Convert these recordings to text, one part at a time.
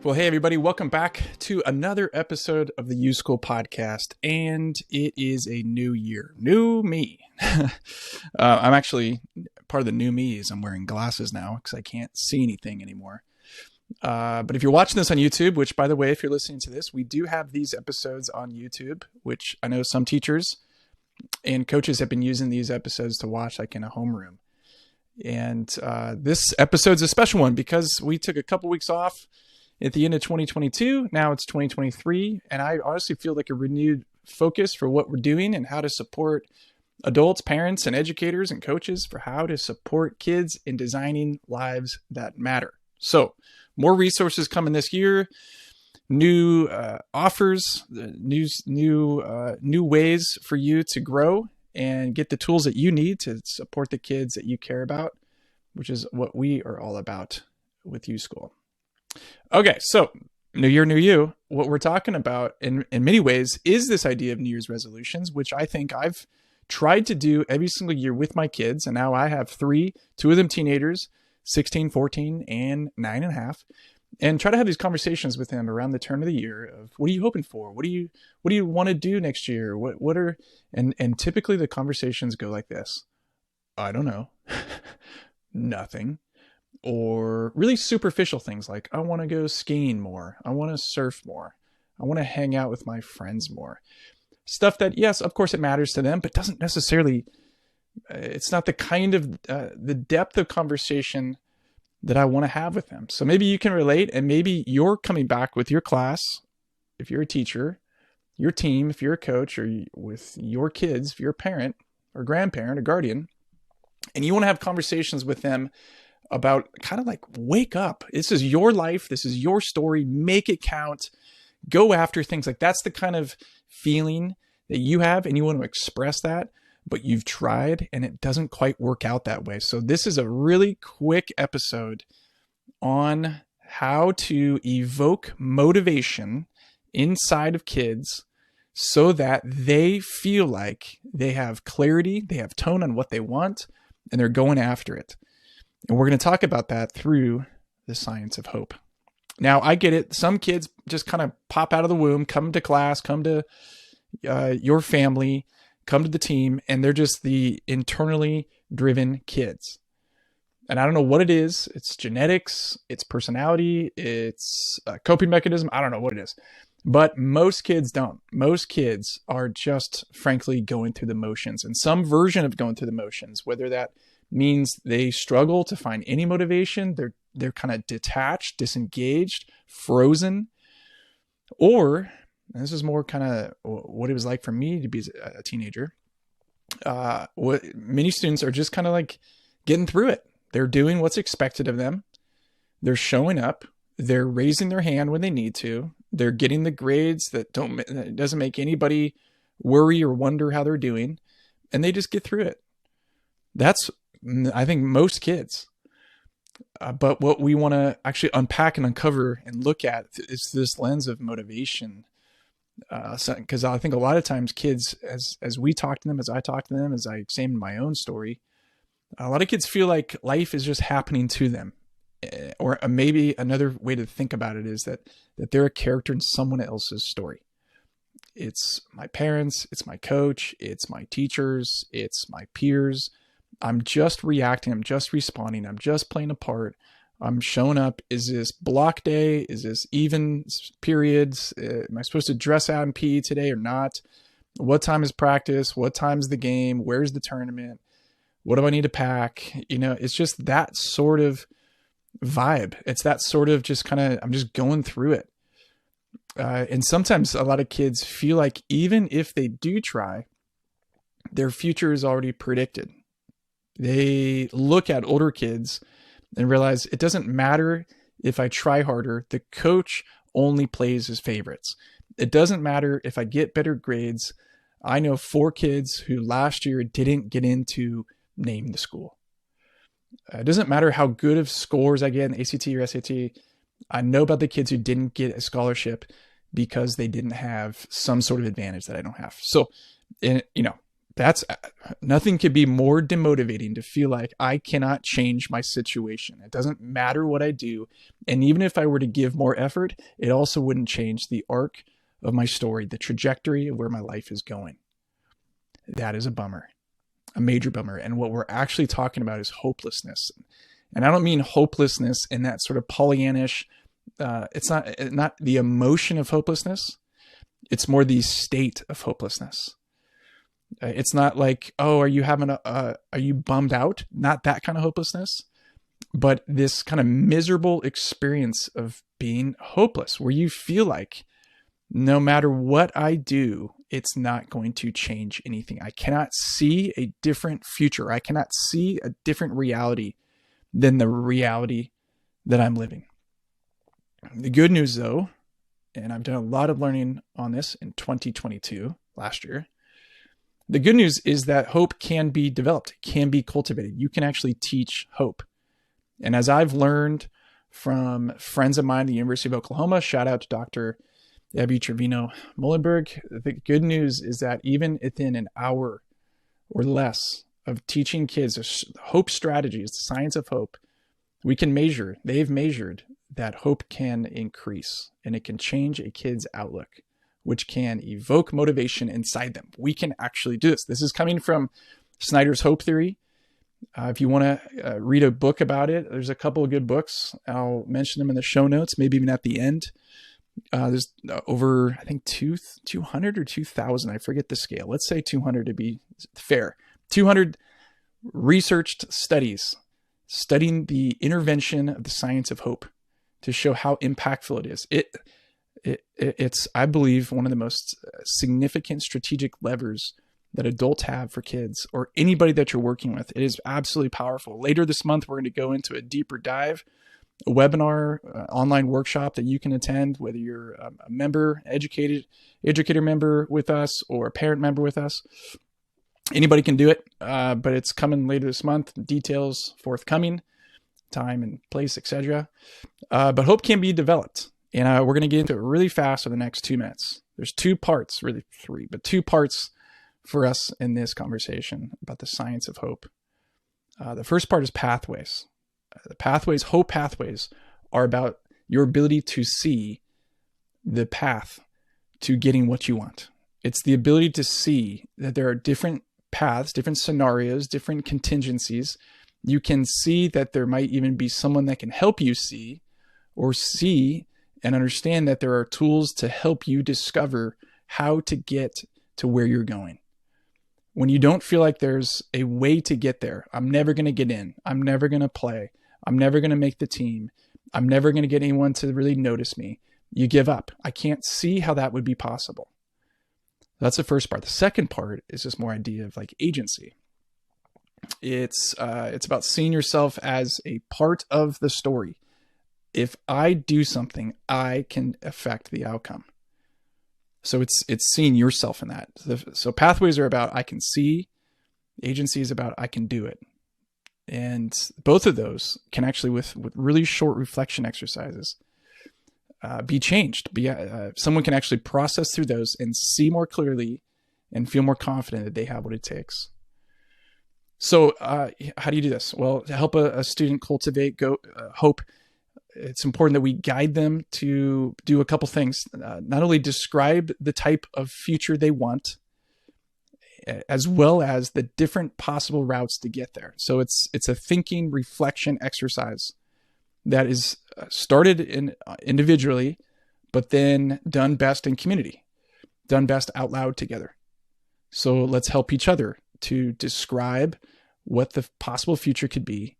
Well, hey, everybody, welcome back to another episode of the YouSchool podcast. And it is a new year, new me. I'm actually part of the new me is I'm wearing glasses now because I can't see anything anymore. But if you're watching this on YouTube, which, by the way, if you're listening to this, we do have these episodes on YouTube, which I know some teachers and coaches have been using these episodes to watch like in a homeroom. And this episode's a special one because we took a couple weeks off at the end of 2022. Now it's 2023. And I honestly feel like a renewed focus for what we're doing and how to support adults, parents, and educators and coaches for how to support kids in designing lives that matter. So more resources coming this year, new offers, new ways for you to grow and get the tools that you need to support the kids that you care about, which is what we are all about with YouSchool. Okay, so New Year, New You. What we're talking about in many ways is this idea of New Year's resolutions, which I think I've tried to do every single year with my kids. And now I have two of them teenagers, 16, 14, and 9.5, and try to have these conversations with them around the turn of the year of what are you hoping for? What do you want to do next year? And typically the conversations go like this. I don't know. Nothing. Or really superficial things like, I want to go skiing more. I want to surf more. I want to hang out with my friends more. Stuff that, yes, of course it matters to them, but doesn't necessarily, it's not the kind of, the depth of conversation that I want to have with them. So maybe you can relate, and maybe you're coming back with your class, if you're a teacher, your team, if you're a coach, or with your kids, if you're a parent or grandparent or guardian, and you want to have conversations with them about kind of like, wake up. This is your life. This is your story. Make it count. Go after things. Like that's the kind of feeling that you have and you want to express that, but you've tried and it doesn't quite work out that way. So this is a really quick episode on how to evoke motivation inside of kids so that they feel like they have clarity, they have tone on what they want, and they're going after it. And we're going to talk about that through the science of hope. Now, I get it. Some kids just kind of pop out of the womb, come to class, come to your family, come to the team, and they're just the internally driven kids. And I don't know what it is. It's genetics, it's personality, it's a coping mechanism. I don't know what it is. But most kids don't. Most kids are just, frankly, going through the motions and some version of going through the motions, whether that means they struggle to find any motivation. They're kind of detached, disengaged, frozen, or, and this is more kind of what it was like for me to be a teenager. What many students are just kind of like getting through it. They're doing what's expected of them. They're showing up. They're raising their hand when they need to. They're getting the grades that doesn't make anybody worry or wonder how they're doing, and they just get through it. That's, I think, most kids. But what we want to actually unpack and uncover and look at is this lens of motivation. Because I think a lot of times kids, as we talk to them, as I talk to them, as I examine my own story, a lot of kids feel like life is just happening to them. Or maybe another way to think about it is that they're a character in someone else's story. It's my parents, it's my coach, it's my teachers, it's my peers. I'm just reacting. I'm just responding. I'm just playing a part. I'm showing up. Is this block day? Is this even periods? Am I supposed to dress out in PE today or not? What time is practice? What time is the game? Where's the tournament? What do I need to pack? It's just that sort of vibe. It's that sort of just kind of, I'm just going through it. And sometimes a lot of kids feel like even if they do try, their future is already predicted. They look at older kids and realize it doesn't matter if I try harder. The coach only plays his favorites. It doesn't matter if I get better grades. I know 4 kids who last year didn't get into name the school. It doesn't matter how good of scores I get in ACT or SAT. I know about the kids who didn't get a scholarship because they didn't have some sort of advantage that I don't have. So, That's nothing could be more demotivating to feel like I cannot change my situation. It doesn't matter what I do. And even if I were to give more effort, it also wouldn't change the arc of my story, the trajectory of where my life is going. That is a bummer, a major bummer. And what we're actually talking about is hopelessness. And I don't mean hopelessness in that sort of Pollyannish, it's not the emotion of hopelessness. It's more the state of hopelessness. It's not like, oh, are you bummed out? Not that kind of hopelessness, but this kind of miserable experience of being hopeless, where you feel like no matter what I do, it's not going to change anything. I cannot see a different future. I cannot see a different reality than the reality that I'm living. The good news, though, and I've done a lot of learning on this in 2022, last year, the good news is that hope can be developed, can be cultivated. You can actually teach hope. And as I've learned from friends of mine at the University of Oklahoma, shout out to Dr. Abby Trevino-Mullenberg, the good news is that even within an hour or less of teaching kids hope strategies, the science of hope, they've measured that hope can increase and it can change a kid's outlook, which can evoke motivation inside them. We can actually do this. This is coming from Snyder's Hope Theory. If you want to read a book about it, there's a couple of good books. I'll mention them in the show notes, maybe even at the end. There's over, I think, 200 or 2,000. I forget the scale. Let's say 200 to be fair. 200 researched studies studying the intervention of the science of hope to show how impactful it is. It's, I believe, one of the most significant strategic levers that adults have for kids or anybody that you're working with. It is absolutely powerful. Later this month, we're going to go into a deeper dive, a webinar, online workshop that you can attend, whether you're a member, educator member with us or a parent member with us. Anybody can do it, but it's coming later this month. Details forthcoming, time and place, etc. But hope can be developed. And we're going to get into it really fast in the next 2 minutes. There's 2 parts, really 3, but 2 parts for us in this conversation about the science of hope. The first part is pathways. Hope pathways are about your ability to see the path to getting what you want. It's the ability to see that there are different paths, different scenarios, different contingencies. You can see that there might even be someone that can help you see and understand that there are tools to help you discover how to get to where you're going. When you don't feel like there's a way to get there, I'm never going to get in. I'm never going to play. I'm never going to make the team. I'm never going to get anyone to really notice me. You give up. I can't see how that would be possible. That's the first part. The second part is this more idea of like agency. It's about seeing yourself as a part of the story. If I do something, I can affect the outcome. So it's seeing yourself in that. So pathways are about I can see. Agency is about I can do it. And both of those can actually, with really short reflection exercises, be changed. Someone can actually process through those and see more clearly and feel more confident that they have what it takes. So how do you do this? Well, to help a student cultivate hope, it's important that we guide them to do a couple things. Not only describe the type of future they want, as well as the different possible routes to get there. So it's a thinking reflection exercise that is started individually, but then done best in community, done best out loud together. So let's help each other to describe what the possible future could be,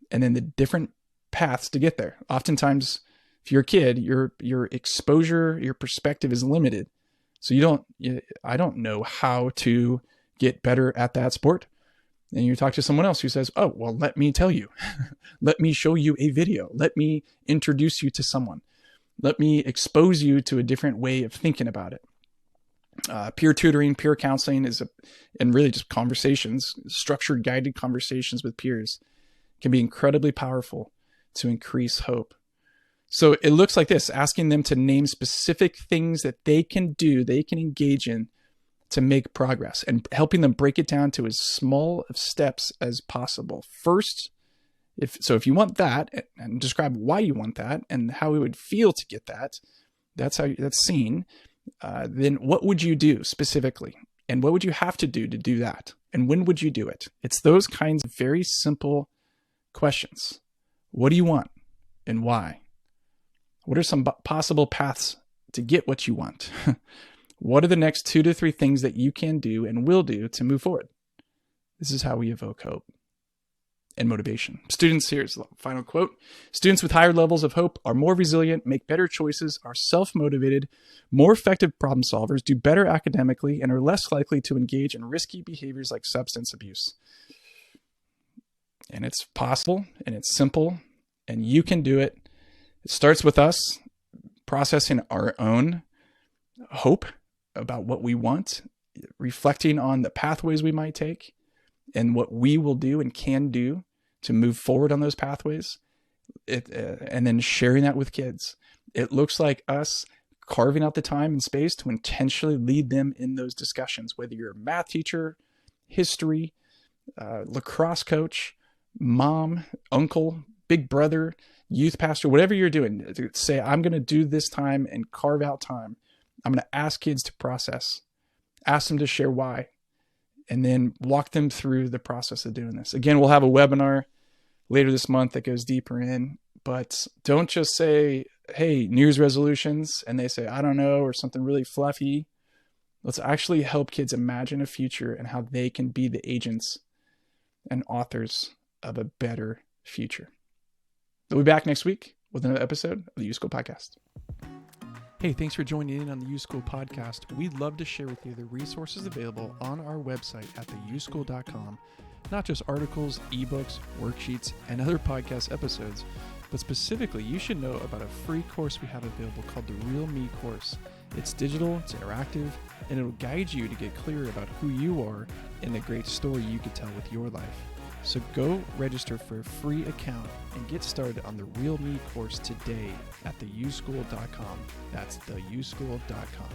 and then the different paths to get there. Oftentimes, if you're a kid, your exposure, your perspective is limited. So I don't know how to get better at that sport. And you talk to someone else who says, oh, well, let me tell you, let me show you a video. Let me introduce you to someone. Let me expose you to a different way of thinking about it. Peer tutoring, peer counseling and really just conversations, structured, guided conversations with peers can be incredibly powerful to increase hope. So it looks like this, asking them to name specific things that they can do, they can engage in to make progress and helping them break it down to as small of steps as possible. First, if you want that, and describe why you want that and how it would feel to get that, that's seen. Then what would you do specifically? And what would you have to do that? And when would you do it? It's those kinds of very simple questions. What do you want and why? What are some possible paths to get what you want? What are the next 2 to 3 things that you can do and will do to move forward? This is how we evoke hope and motivation. Students, here's the final quote. Students with higher levels of hope are more resilient, make better choices, are self-motivated, more effective problem solvers, do better academically, and are less likely to engage in risky behaviors like substance abuse. And it's possible, and it's simple, and you can do it. It starts with us processing our own hope about what we want, reflecting on the pathways we might take, and what we will do and can do to move forward on those pathways, and then sharing that with kids. It looks like us carving out the time and space to intentionally lead them in those discussions, whether you're a math teacher, history, lacrosse coach, mom, uncle, big brother, youth pastor, whatever you're doing. Say, I'm going to do this time and carve out time. I'm going to ask kids to process, ask them to share why, and then walk them through the process of doing this. Again, we'll have a webinar later this month that goes deeper in, but don't just say, hey, New Year's resolutions, and they say, I don't know, or something really fluffy. Let's actually help kids imagine a future and how they can be the agents and authors of a better future. We'll be back next week with another episode of the YouSchool Podcast. Hey, thanks for joining in on the YouSchool Podcast. We'd love to share with you the resources available on our website at theyouschool.com. Not just articles, ebooks, worksheets, and other podcast episodes, but specifically, you should know about a free course we have available called the Real Me course. It's digital, it's interactive, and it'll guide you to get clear about who you are and the great story you could tell with your life. So go register for a free account and get started on the Real Me course today at theyouschool.com. That's theyouschool.com.